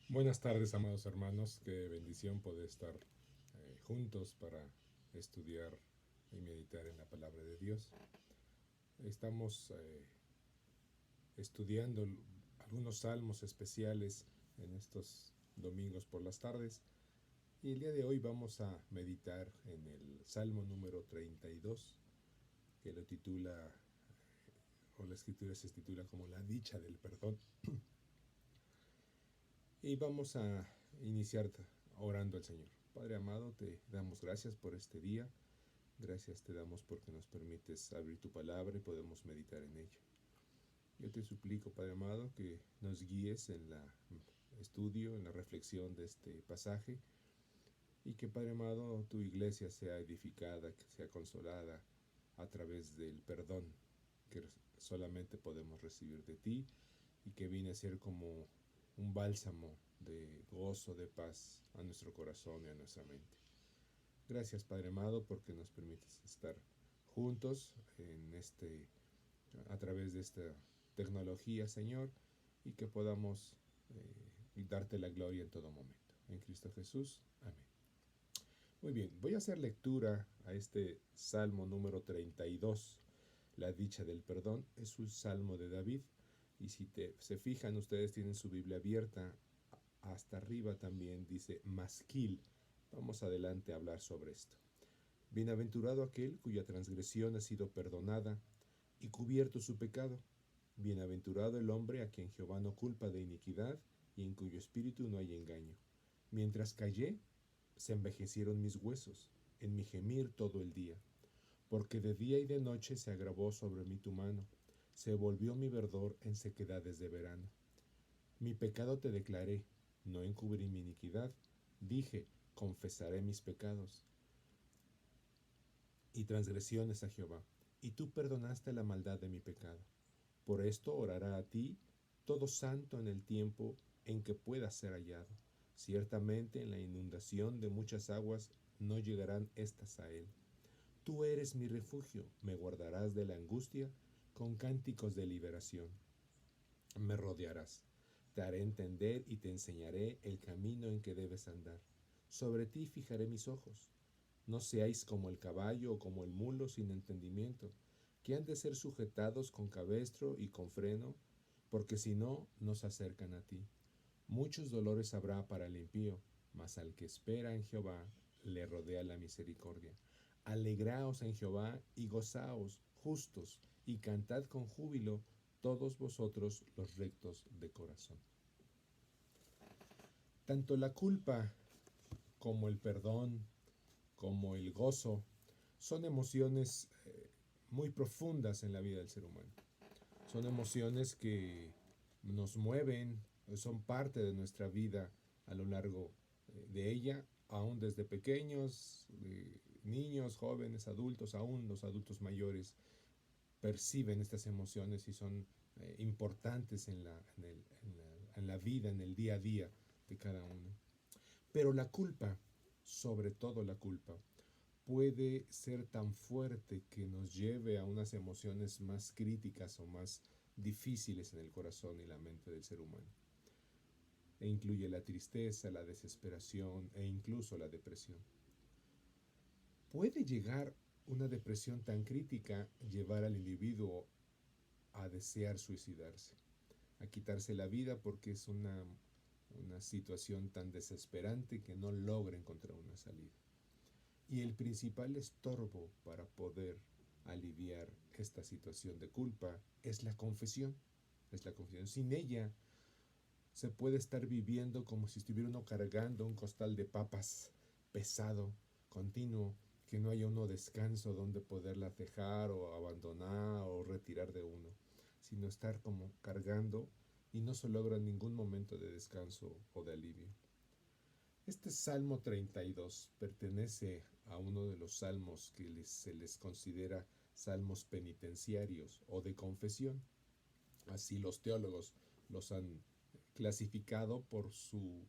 Buenas tardes, amados hermanos. Qué bendición poder estar juntos para estudiar y meditar en la palabra de Dios. Estamos estudiando algunos salmos especiales en estos domingos por las tardes y el día de hoy vamos a meditar en el salmo número 32 que lo titula, o la escritura se titula como la dicha del perdón. Y vamos a iniciar orando al Señor. Padre amado, te damos gracias por este día. Gracias te damos porque nos permites abrir tu palabra y podemos meditar en ella. Yo te suplico, Padre amado, que nos guíes en la estudio, en la reflexión de este pasaje y que, Padre amado, tu iglesia sea edificada, que sea consolada a través del perdón que solamente podemos recibir de ti y que viene a ser como un bálsamo de gozo, de paz a nuestro corazón y a nuestra mente. Gracias, Padre amado, porque nos permites estar juntos a través de esta tecnología, Señor, y que podamos darte la gloria en todo momento. En Cristo Jesús. Amén. Muy bien, voy a hacer lectura a este Salmo número 32. La dicha del perdón es un salmo de David. Y si se fijan, ustedes tienen su Biblia abierta. Hasta arriba también dice masquil. Vamos adelante a hablar sobre esto. Bienaventurado aquel cuya transgresión ha sido perdonada y cubierto su pecado. Bienaventurado el hombre a quien Jehová no culpa de iniquidad y en cuyo espíritu no hay engaño. Mientras callé, se envejecieron mis huesos, en mi gemir todo el día. Porque de día y de noche se agravó sobre mí tu mano, se volvió mi verdor en sequedades de verano. Mi pecado te declaré, no encubrí mi iniquidad, dije, confesaré mis pecados y transgresiones a Jehová, y tú perdonaste la maldad de mi pecado. Por esto orará a ti todo santo en el tiempo en que pueda ser hallado. Ciertamente en la inundación de muchas aguas no llegarán estas a él. Tú eres mi refugio, me guardarás de la angustia con cánticos de liberación. Me rodearás, te haré entender y te enseñaré el camino en que debes andar. Sobre ti fijaré mis ojos. No seáis como el caballo o como el mulo sin entendimiento, que han de ser sujetados con cabestro y con freno, porque si no, no se acercan a ti. Muchos dolores habrá para el impío, mas al que espera en Jehová le rodea la misericordia. Alegraos en Jehová y gozaos, justos, y cantad con júbilo todos vosotros los rectos de corazón. Tanto la culpa como el perdón, como el gozo, son emociones muy profundas en la vida del ser humano. Son emociones que nos mueven, son parte de nuestra vida a lo largo de ella, aún desde pequeños, niños, jóvenes, adultos, aún los adultos mayores perciben estas emociones y son importantes en la vida, en el día a día de cada uno. Pero la culpa, sobre todo la culpa, puede ser tan fuerte que nos lleve a unas emociones más críticas o más difíciles en el corazón y la mente del ser humano. E incluye la tristeza, la desesperación e incluso la depresión. Puede llegar una depresión tan crítica llevar al individuo a desear suicidarse, a quitarse la vida porque es una situación tan desesperante que no logra encontrar una salida. Y el principal estorbo para poder aliviar esta situación de culpa es la confesión. Es la confesión. Sin ella se puede estar viviendo como si estuviera uno cargando un costal de papas pesado, continuo, que no haya uno descanso donde poderla dejar o abandonar o retirar de uno, sino estar como cargando y no se logra ningún momento de descanso o de alivio. Este Salmo 32 pertenece a uno de los salmos que se les considera salmos penitenciarios o de confesión. Así los teólogos los han clasificado por su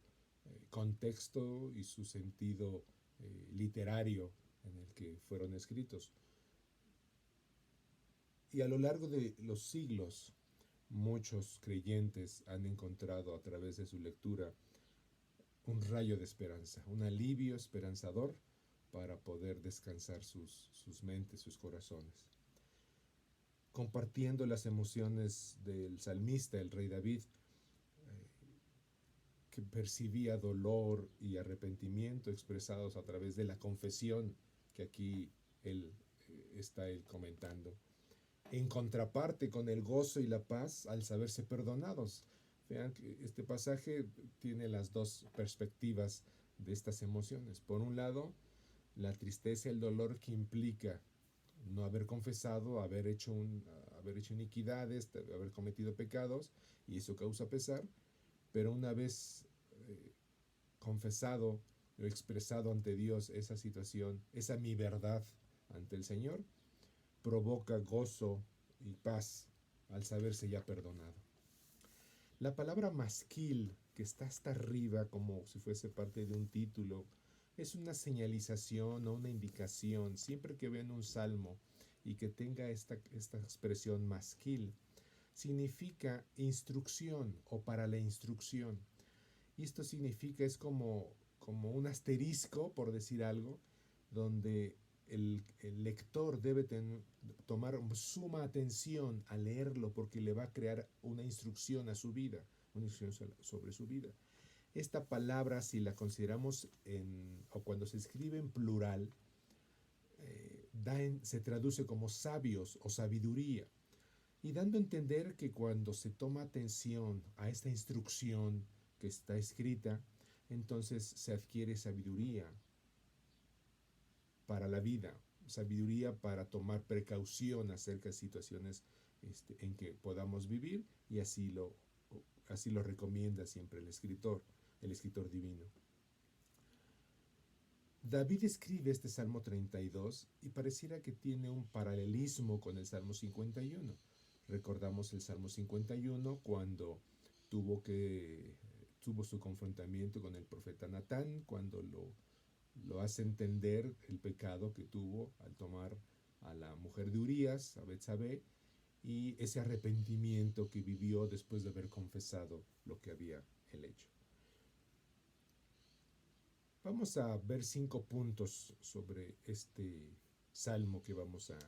contexto y su sentido literario en el que fueron escritos. Y a lo largo de los siglos, muchos creyentes han encontrado a través de su lectura un rayo de esperanza, un alivio esperanzador para poder descansar sus mentes, sus corazones. Compartiendo las emociones del salmista, el rey David, que percibía dolor y arrepentimiento expresados a través de la confesión que aquí está él comentando. En contraparte con el gozo y la paz al saberse perdonados. Vean que este pasaje tiene las dos perspectivas de estas emociones. Por un lado, la tristeza y el dolor que implica no haber confesado, haber hecho iniquidades, haber cometido pecados, y eso causa pesar, pero una vez confesado o expresado ante Dios esa situación, esa mi verdad ante el Señor, provoca gozo y paz al saberse ya perdonado. La palabra masquil, que está hasta arriba como si fuese parte de un título, es una señalización o una indicación. Siempre que ven un salmo y que tenga esta expresión masquil, significa instrucción o para la instrucción. Y esto significa, es como un asterisco, por decir algo, donde el lector debe tomar suma atención a leerlo porque le va a crear una instrucción a su vida, una instrucción sobre su vida. Esta palabra, si la consideramos o cuando se escribe en plural, se traduce como sabios o sabiduría, y dando a entender que cuando se toma atención a esta instrucción que está escrita, entonces se adquiere sabiduría para la vida, sabiduría para tomar precaución acerca de situaciones en que podamos vivir, y así lo recomienda siempre el escritor divino. David escribe este Salmo 32 y pareciera que tiene un paralelismo con el Salmo 51. Recordamos el Salmo 51 cuando tuvo su confrontamiento con el profeta Natán, cuando lo hace entender el pecado que tuvo al tomar a la mujer de Urías, a Betsabé, y ese arrepentimiento que vivió después de haber confesado lo que había él hecho. Vamos a ver 5 puntos sobre este salmo que vamos a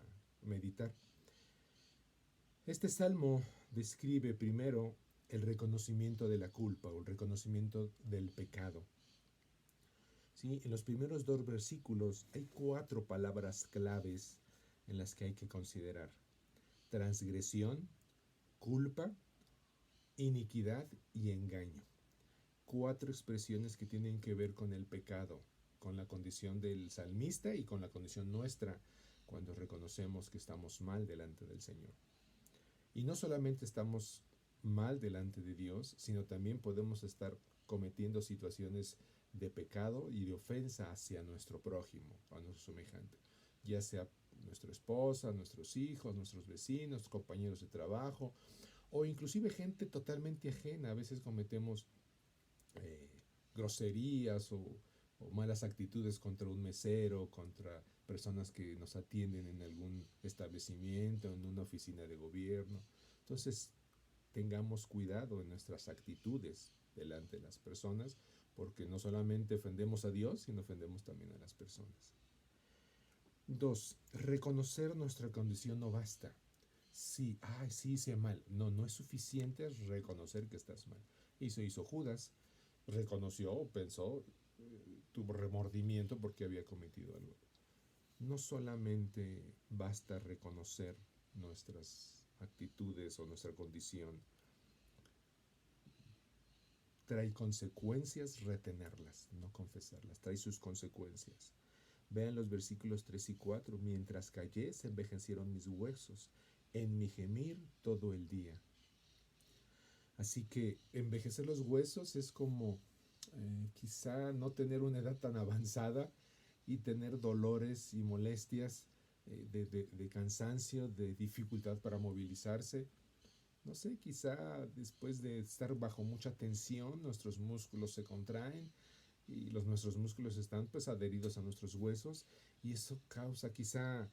meditar. Este salmo describe primero el reconocimiento de la culpa o el reconocimiento del pecado. ¿Sí? En los primeros 2 versículos hay 4 palabras claves en las que hay que considerar: transgresión, culpa, iniquidad y engaño. 4 expresiones que tienen que ver con el pecado, con la condición del salmista y con la condición nuestra cuando reconocemos que estamos mal delante del Señor. Y no solamente estamos mal delante de Dios, sino también podemos estar cometiendo situaciones de pecado y de ofensa hacia nuestro prójimo, a nuestro semejante, ya sea nuestra esposa, nuestros hijos, nuestros vecinos, compañeros de trabajo, o inclusive gente totalmente ajena. A veces cometemos groserías o malas actitudes contra un mesero, contra personas que nos atienden en algún establecimiento, en una oficina de gobierno. Entonces, tengamos cuidado en nuestras actitudes delante de las personas, porque no solamente ofendemos a Dios, sino ofendemos también a las personas. 2. Reconocer nuestra condición no basta. Sí, sí hice mal. No es suficiente reconocer que estás mal. Eso hizo Judas. Reconoció, pensó, tuvo remordimiento porque había cometido algo. No solamente basta reconocer nuestras actitudes o nuestra condición, trae consecuencias retenerlas, no confesarlas, trae sus consecuencias. Vean los versículos 3 y 4. Mientras callé, se envejecieron mis huesos, en mi gemir todo el día. Así que envejecer los huesos es como quizá no tener una edad tan avanzada y tener dolores y molestias de cansancio, de dificultad para movilizarse. No sé, quizá después de estar bajo mucha tensión, nuestros músculos se contraen y nuestros músculos están pues adheridos a nuestros huesos, y eso causa quizá,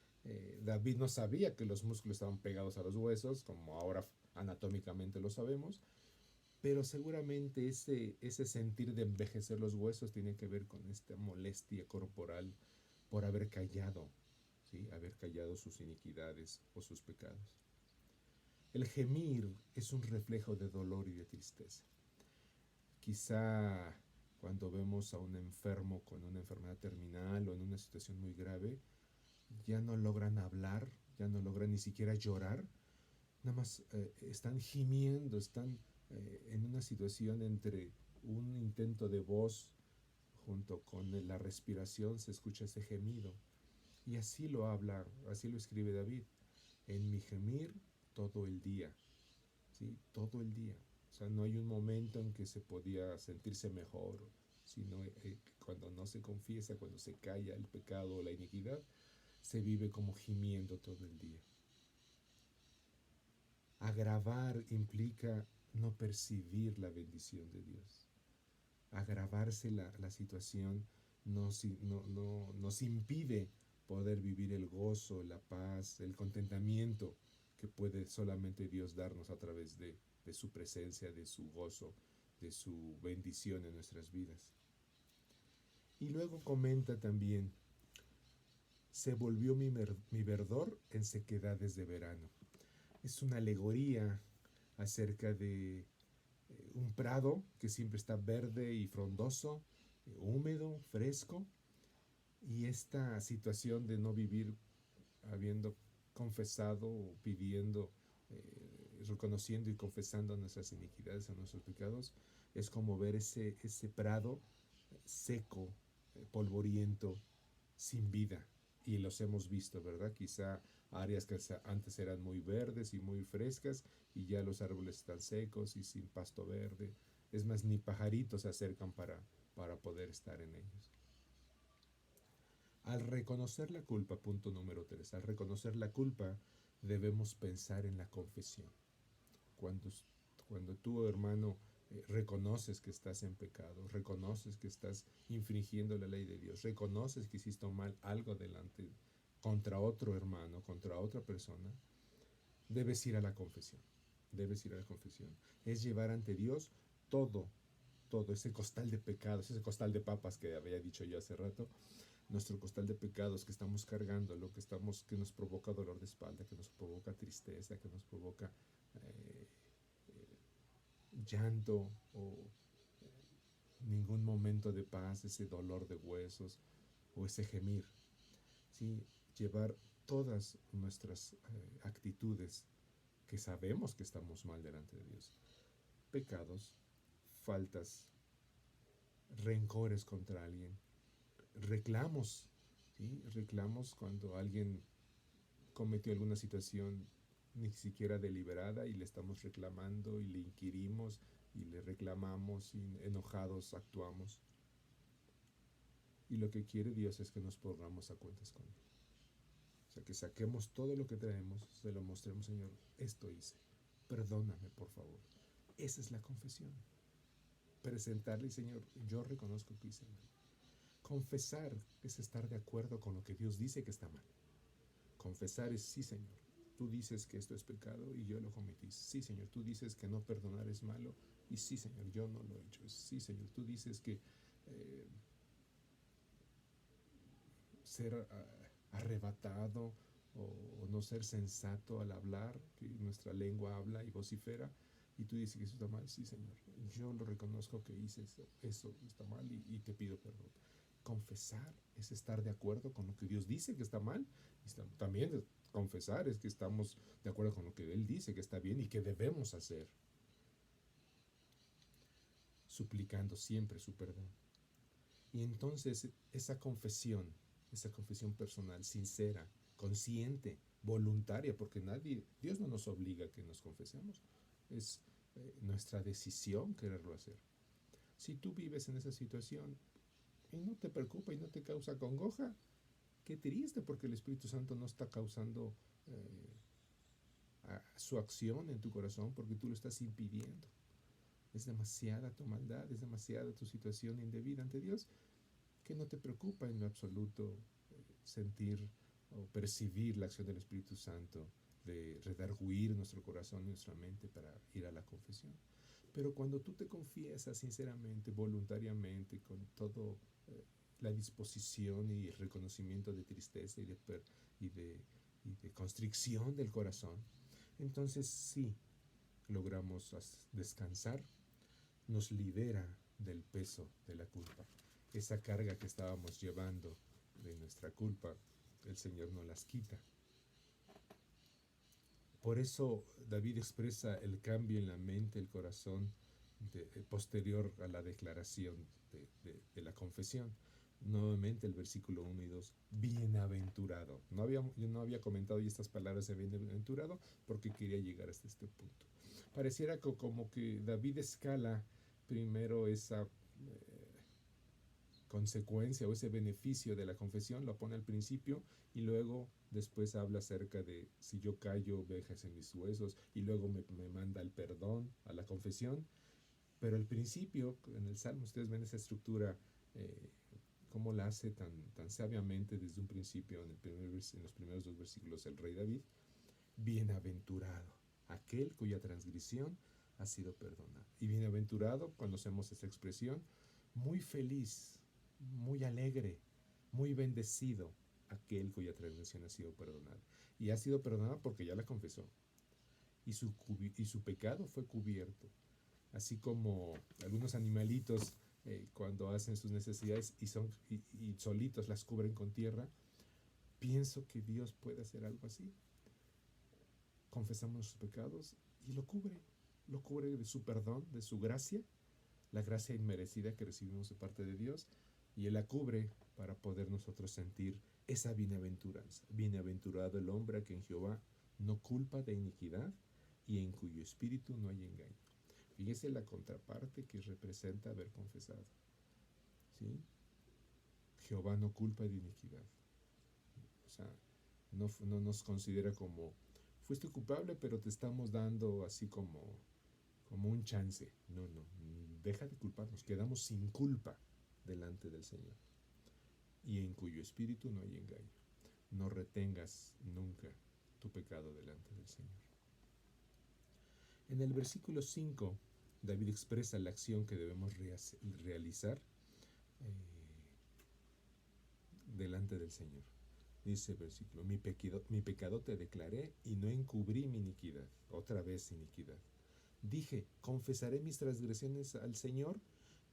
David no sabía que los músculos estaban pegados a los huesos, como ahora anatómicamente lo sabemos, pero seguramente ese sentir de envejecer los huesos tiene que ver con esta molestia corporal por haber callado, ¿sí? Haber callado sus iniquidades o sus pecados. El gemir es un reflejo de dolor y de tristeza. Quizá cuando vemos a un enfermo con una enfermedad terminal o en una situación muy grave, ya no logran hablar, ya no logran ni siquiera llorar, nada más están gimiendo, están en una situación entre un intento de voz junto con la respiración, se escucha ese gemido. Y así lo habla, así lo escribe David, en mi gemir todo el día, ¿sí? Todo el día. O sea, no hay un momento en que se podía sentirse mejor, sino cuando no se confiesa, cuando se calla el pecado o la iniquidad, se vive como gimiendo todo el día. Agravar implica no percibir la bendición de Dios. Agravarse la situación nos impide poder vivir el gozo, la paz, el contentamiento que puede solamente Dios darnos a través de su presencia, de su gozo, de su bendición en nuestras vidas. Y luego comenta también, se volvió mi verdor en sequedades de verano. Es una alegoría acerca de un prado que siempre está verde y frondoso, húmedo, fresco, y esta situación de no vivir habiendo confesado o pidiendo, reconociendo y confesando nuestras iniquidades o nuestros pecados, es como ver ese prado seco, polvoriento, sin vida. Y los hemos visto, ¿verdad? Quizá áreas que antes eran muy verdes y muy frescas y ya los árboles están secos y sin pasto verde. Es más, ni pajaritos se acercan para poder estar en ellos. Al reconocer la culpa, punto número 3, al reconocer la culpa debemos pensar en la confesión. Cuando, cuando tú, hermano, reconoces que estás en pecado, reconoces que estás infringiendo la ley de Dios, reconoces que hiciste mal algo delante contra otro hermano, contra otra persona, debes ir a la confesión. Debes ir a la confesión. Es llevar ante Dios todo, todo ese costal de pecados, ese costal de papas que había dicho yo hace rato, nuestro costal de pecados que estamos cargando, lo que nos provoca dolor de espalda, que nos provoca tristeza, que nos provoca eh, llanto o ningún momento de paz, ese dolor de huesos o ese gemir. ¿Sí? Llevar todas nuestras actitudes que sabemos que estamos mal delante de Dios. Pecados, faltas, rencores contra alguien, reclamos, ¿sí? Reclamos cuando alguien cometió alguna situación ni siquiera deliberada y le estamos reclamando y le inquirimos y le reclamamos y enojados actuamos. Y lo que quiere Dios es que nos pongamos a cuentas con Él. O sea, que saquemos todo lo que traemos, se lo mostremos, Señor, esto hice, perdóname por favor. Esa es la confesión. Presentarle, Señor, yo reconozco que hice mal. Confesar es estar de acuerdo con lo que Dios dice que está mal. Confesar es, sí, Señor, tú dices que esto es pecado y yo lo cometí. Sí, Señor, tú dices que no perdonar es malo y sí, Señor, yo no lo he hecho. Sí, Señor, tú dices que ser arrebatado o no ser sensato al hablar, que nuestra lengua habla y vocifera, y tú dices que eso está mal. Sí, Señor, yo lo reconozco que hice eso está mal y te pido perdón. Confesar es estar de acuerdo con lo que Dios dice que está mal. También confesar es que estamos de acuerdo con lo que Él dice que está bien y que debemos hacer. Suplicando siempre su perdón. Y entonces esa confesión personal, sincera, consciente, voluntaria, porque Dios no nos obliga a que nos confesemos. Es nuestra decisión quererlo hacer. Si tú vives en esa situación y no te preocupa y no te causa congoja, qué triste, porque el Espíritu Santo no está causando su acción en tu corazón porque tú lo estás impidiendo. Es demasiada tu maldad, es demasiada tu situación indebida ante Dios, que no te preocupa en lo absoluto sentir o percibir la acción del Espíritu Santo de redarguir nuestro corazón y nuestra mente para ir a la confesión. Pero cuando tú te confiesas sinceramente, voluntariamente, con todo la disposición y el reconocimiento de tristeza y de, y de constricción del corazón, entonces sí logramos descansar, nos libera del peso de la culpa. Esa carga que estábamos llevando de nuestra culpa, el Señor nos las quita. Por eso David expresa el cambio en la mente, el corazón, posterior a la declaración de la confesión. Nuevamente el versículo 1 y 2, bienaventurado. Yo no había comentado estas palabras de bienaventurado porque quería llegar hasta este punto. Pareciera como que David escala primero esa consecuencia o ese beneficio de la confesión, lo pone al principio y luego después habla acerca de si yo callo, ovejas en mis huesos, y luego me manda el perdón a la confesión. Pero al principio, en el Salmo, ustedes ven esa estructura, cómo la hace tan sabiamente desde un principio, en los primeros dos versículos, el rey David. Bienaventurado aquel cuya transgresión ha sido perdonada. Y bienaventurado, cuando hacemos esa expresión, muy feliz, muy alegre, muy bendecido aquel cuya transgresión ha sido perdonada. Y ha sido perdonada porque ya la confesó. Y su pecado fue cubierto. Así como algunos animalitos cuando hacen sus necesidades y solitos las cubren con tierra, pienso que Dios puede hacer algo así. Confesamos nuestros pecados y lo cubre de su perdón, de su gracia, la gracia inmerecida que recibimos de parte de Dios, y Él la cubre para poder nosotros sentir esa bienaventuranza. Bienaventurado el hombre a quien Jehová no culpa de iniquidad y en cuyo espíritu no hay engaño. Fíjese la contraparte que representa haber confesado. ¿Sí? Jehová no culpa de iniquidad. O sea, no nos considera como fuiste culpable, pero te estamos dando así como un chance. No, deja de culparnos, quedamos sin culpa delante del Señor. Y en cuyo espíritu no hay engaño. No retengas nunca tu pecado delante del Señor. En el versículo 5, David expresa la acción que debemos realizar delante del Señor. Dice el versículo, mi pecado te declaré y no encubrí mi iniquidad. Otra vez iniquidad. Dije, confesaré mis transgresiones al Señor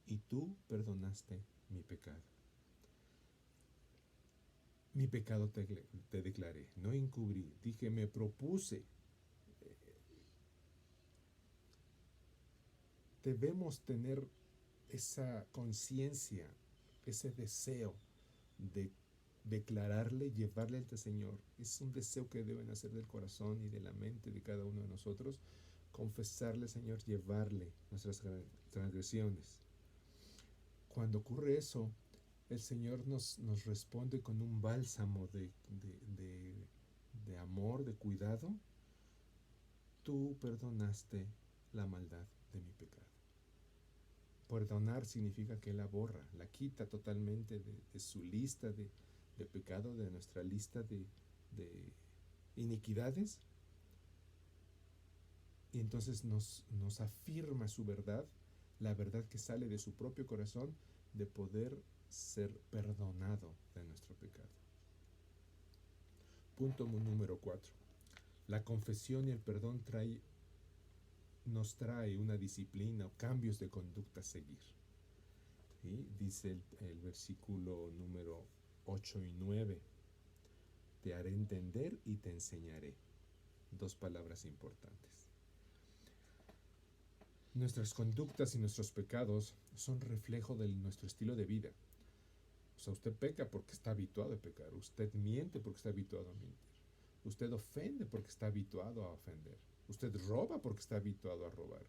y tú perdonaste mi pecado. Mi pecado te declaré, no encubrí. Dije, me propuse. Debemos tener esa conciencia, ese deseo de declararle, llevarle ante el Señor. Es un deseo que debe nacer del corazón y de la mente de cada uno de nosotros. Confesarle, Señor, llevarle nuestras transgresiones. Cuando ocurre eso, el Señor nos responde con un bálsamo de amor, de cuidado. Tú perdonaste la maldad de mi pecado. Perdonar significa que Él la borra, la quita totalmente de su lista de pecado, de nuestra lista de iniquidades. Y entonces nos afirma su verdad, la verdad que sale de su propio corazón, de poder ser perdonado de nuestro pecado. Punto número 4. La confesión y el perdón nos trae una disciplina o cambios de conducta a seguir. ¿Sí? Dice el versículo número 8 y 9. Te haré entender y te enseñaré. Dos palabras importantes. Nuestras conductas y nuestros pecados son reflejo de nuestro estilo de vida. O sea, usted peca porque está habituado a pecar. Usted miente porque está habituado a mentir. Usted ofende porque está habituado a ofender. Usted roba porque está habituado a robar.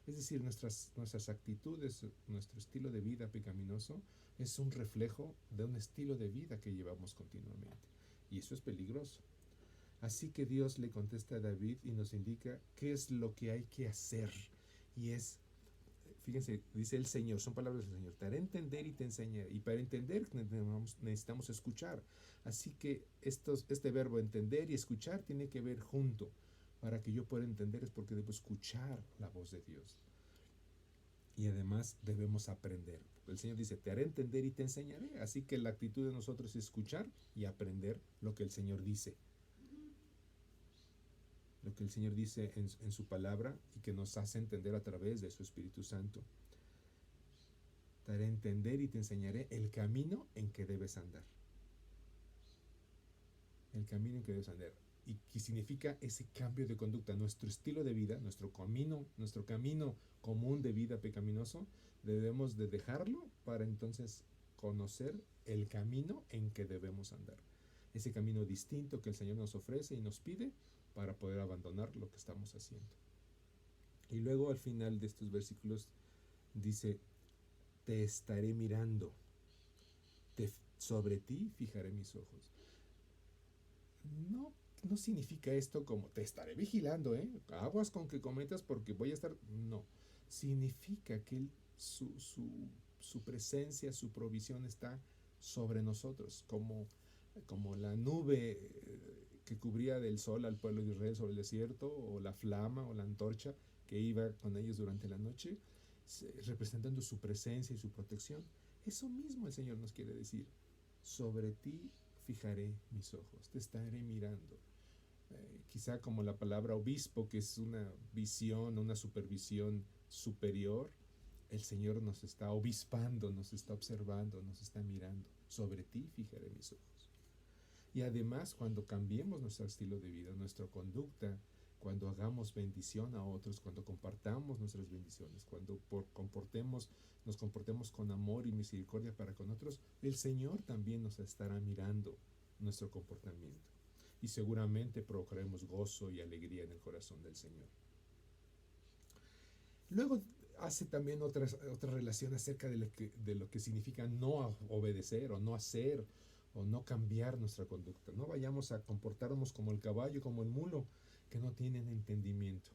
Es decir, nuestras actitudes, nuestro estilo de vida pecaminoso es un reflejo de un estilo de vida que llevamos continuamente. Y eso es peligroso. Así que Dios le contesta a David y nos indica qué es lo que hay que hacer. Y es, fíjense, dice el Señor, son palabras del Señor, te haré entender y te enseñaré. Y para entender necesitamos escuchar. Así que este verbo entender y escuchar tiene que ver junto. Para que yo pueda entender es porque debo escuchar la voz de Dios. Y además debemos aprender. El Señor dice, te haré entender y te enseñaré. Así que la actitud de nosotros es escuchar y aprender lo que el Señor dice. Lo que el Señor dice en su palabra y que nos hace entender a través de su Espíritu Santo. Te haré entender y te enseñaré el camino en que debes andar. El camino en que debes andar. Y que significa ese cambio de conducta, nuestro estilo de vida, nuestro camino común de vida pecaminoso, debemos de dejarlo para entonces conocer el camino en que debemos andar. Ese camino distinto que el Señor nos ofrece y nos pide para poder abandonar lo que estamos haciendo. Y luego al final de estos versículos dice, te estaré mirando, sobre ti fijaré mis ojos. No significa esto como te estaré vigilando, aguas con que cometas porque voy a estar. No, significa que su presencia, su provisión está sobre nosotros, como la nube que cubría del sol al pueblo de Israel sobre el desierto, o la flama o la antorcha que iba con ellos durante la noche, representando su presencia y su protección. Eso mismo el Señor nos quiere decir. Sobre ti fijaré mis ojos, te estaré mirando. Quizá como la palabra obispo, que es una visión, una supervisión superior, el Señor nos está obispando, nos está observando, nos está mirando. Sobre ti fijaré mis ojos. Y además, cuando cambiemos nuestro estilo de vida, nuestra conducta, cuando hagamos bendición a otros, cuando compartamos nuestras bendiciones, cuando nos comportemos con amor y misericordia para con otros, el Señor también nos estará mirando nuestro comportamiento. Y seguramente provocaremos gozo y alegría en el corazón del Señor. Luego hace también otra relación acerca de lo que significa no obedecer o no hacer o no cambiar nuestra conducta. No vayamos a comportarnos como el caballo, como el mulo, que no tienen entendimiento.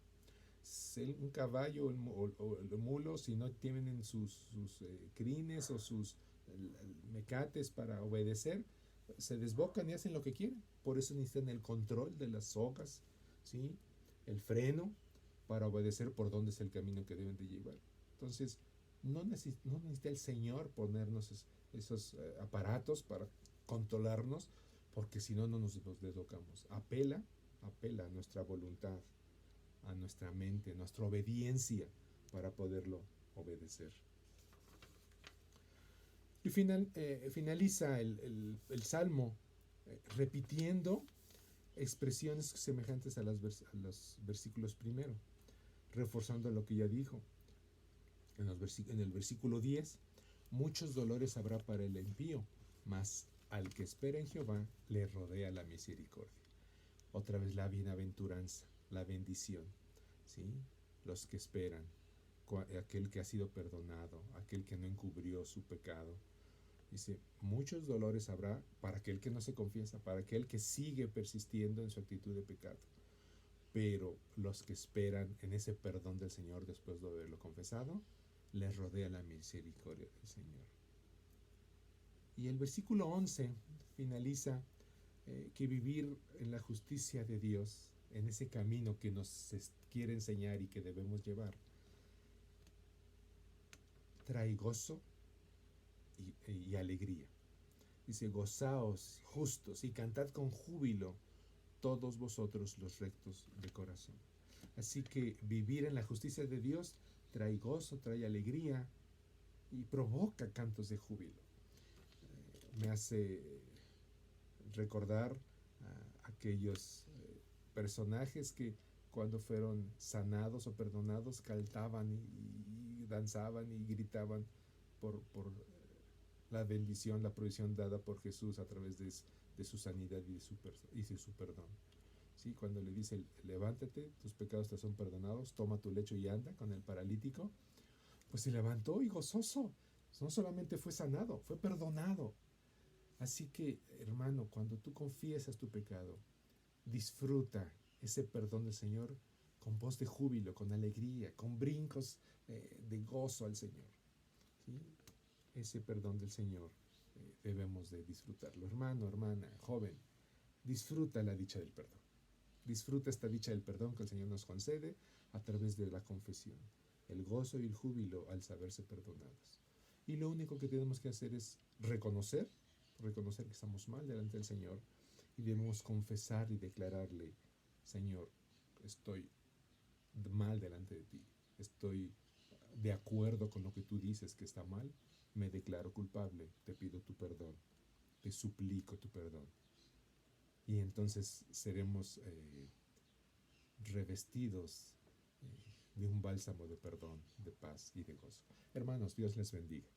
Un caballo o el mulo, si no tienen sus crines o sus mecates para obedecer, se desbocan y hacen lo que quieren. Por eso necesitan el control de las sogas, ¿sí? El freno para obedecer por dónde es el camino que deben de llevar. Entonces, no necesita el Señor ponernos esos aparatos para controlarnos, porque si no, no nos desbocamos. Apela a nuestra voluntad, a nuestra mente, a nuestra obediencia para poderlo obedecer. Y finaliza el Salmo repitiendo expresiones semejantes a los versículos primero, reforzando lo que ya dijo. En el versículo 10, muchos dolores habrá para el impío, mas al que espera en Jehová le rodea la misericordia. Otra vez la bienaventuranza, la bendición, ¿sí? Los que esperan, aquel que ha sido perdonado, aquel que no encubrió su pecado. Dice, muchos dolores habrá para aquel que no se confiesa, para aquel que sigue persistiendo en su actitud de pecado. Pero los que esperan en ese perdón del Señor después de haberlo confesado, les rodea la misericordia del Señor. Y el versículo 11 finaliza que vivir en la justicia de Dios, en ese camino que nos quiere enseñar y que debemos llevar, trae gozo y alegría. Dice, gozaos justos y cantad con júbilo todos vosotros los rectos de corazón. Así que vivir en la justicia de Dios trae gozo, trae alegría y provoca cantos de júbilo. Me hace recordar a aquellos personajes que cuando fueron sanados o perdonados cantaban y danzaban y gritaban por la bendición, la provisión dada por Jesús a través de su sanidad y de su perdón. ¿Sí? Cuando le dice, levántate, tus pecados te son perdonados, toma tu lecho y anda, con el paralítico, pues se levantó y gozoso. No solamente fue sanado, fue perdonado. Así que, hermano, cuando tú confiesas tu pecado, disfruta ese perdón del Señor con voz de júbilo, con alegría, con brincos de gozo al Señor. ¿Sí? Ese perdón del Señor debemos de disfrutarlo. Hermano, hermana, joven, disfruta la dicha del perdón. Disfruta esta dicha del perdón que el Señor nos concede a través de la confesión. el gozo y el júbilo al saberse perdonados. Y lo único que tenemos que hacer es reconocer que estamos mal delante del Señor y debemos confesar y declararle, Señor, estoy mal delante de ti, estoy de acuerdo con lo que tú dices que está mal, me declaro culpable, te pido tu perdón, te suplico tu perdón. Y entonces seremos revestidos de un bálsamo de perdón, de paz y de gozo. Hermanos, Dios les bendiga.